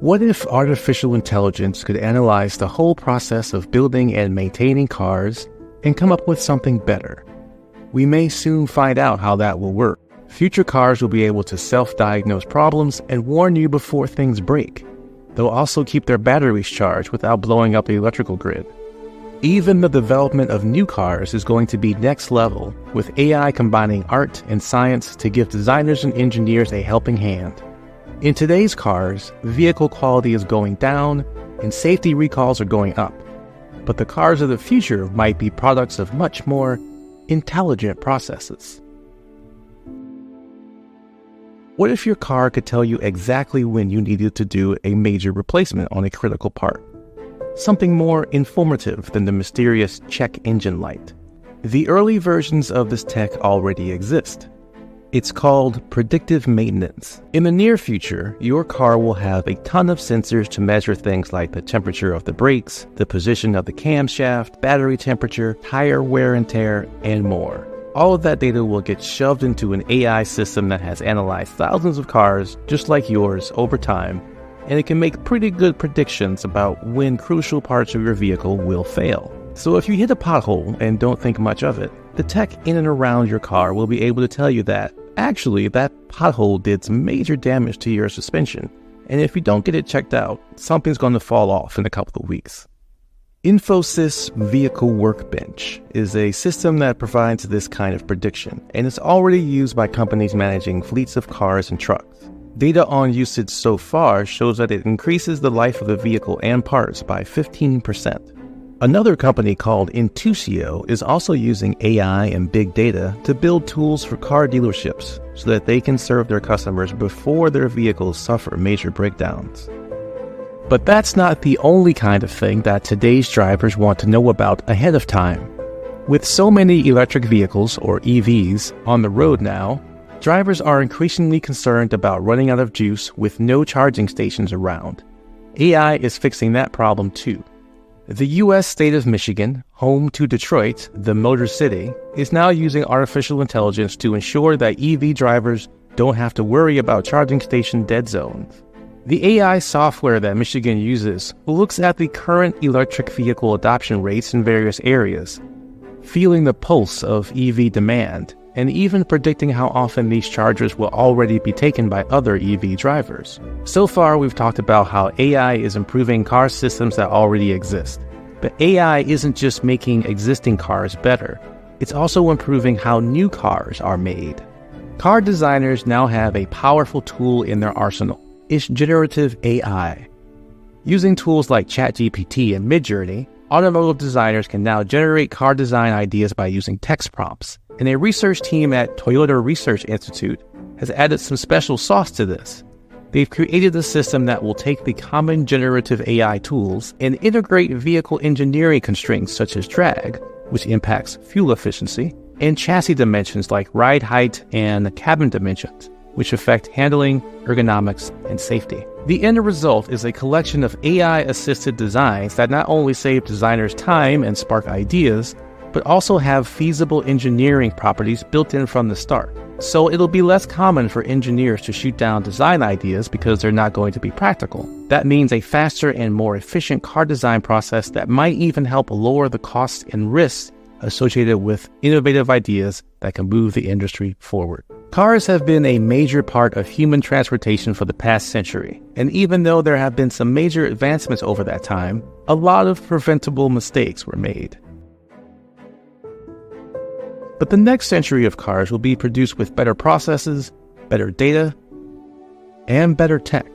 What if artificial intelligence could analyze the whole process of building and maintaining cars and come up with something better? We may soon find out how that will work. Future cars will be able to self-diagnose problems and warn you before things break. They'll also keep their batteries charged without blowing up the electrical grid. Even the development of new cars is going to be next level, with AI combining art and science to give designers and engineers a helping hand. In today's cars, vehicle quality is going down and safety recalls are going up. But the cars of the future might be products of much more intelligent processes. What if your car could tell you exactly when you needed to do a major replacement on a critical part? Something more informative than the mysterious check engine light. The early versions of this tech already exist. It's called predictive maintenance. In the near future, your car will have a ton of sensors to measure things like the temperature of the brakes, the position of the camshaft, battery temperature, tire wear and tear, and more. All of that data will get shoved into an AI system that has analyzed thousands of cars just like yours over time, and it can make pretty good predictions about when crucial parts of your vehicle will fail. So if you hit a pothole and don't think much of it, the tech in and around your car will be able to tell you that, actually, that pothole did some major damage to your suspension, and if you don't get it checked out, something's going to fall off in a couple of weeks. Infosys Vehicle Workbench is a system that provides this kind of prediction, and it's already used by companies managing fleets of cars and trucks. Data on usage so far shows that it increases the life of the vehicle and parts by 15%. Another company called Intuitio is also using AI and big data to build tools for car dealerships so that they can serve their customers before their vehicles suffer major breakdowns. But that's not the only kind of thing that today's drivers want to know about ahead of time. With so many electric vehicles, or EVs, on the road now, drivers are increasingly concerned about running out of juice with no charging stations around. AI is fixing that problem too. The U.S. state of Michigan, home to Detroit, the Motor City, is now using artificial intelligence to ensure that EV drivers don't have to worry about charging station dead zones. The AI software that Michigan uses looks at the current electric vehicle adoption rates in various areas, feeling the pulse of EV demand, and even predicting how often these chargers will already be taken by other EV drivers. So far, we've talked about how AI is improving car systems that already exist. But AI isn't just making existing cars better. It's also improving how new cars are made. Car designers now have a powerful tool in their arsenal. It's generative AI. Using tools like ChatGPT and Midjourney, automotive designers can now generate car design ideas by using text prompts. And a research team at Toyota Research Institute has added some special sauce to this. They've created a system that will take the common generative AI tools and integrate vehicle engineering constraints such as drag, which impacts fuel efficiency, and chassis dimensions like ride height and cabin dimensions, which affect handling, ergonomics, and safety. The end result is a collection of AI-assisted designs that not only save designers time and spark ideas, but also have feasible engineering properties built in from the start. So it'll be less common for engineers to shoot down design ideas because they're not going to be practical. That means a faster and more efficient car design process that might even help lower the costs and risks associated with innovative ideas that can move the industry forward. Cars have been a major part of human transportation for the past century, and even though there have been some major advancements over that time, a lot of preventable mistakes were made. But the next century of cars will be produced with better processes, better data, and better tech.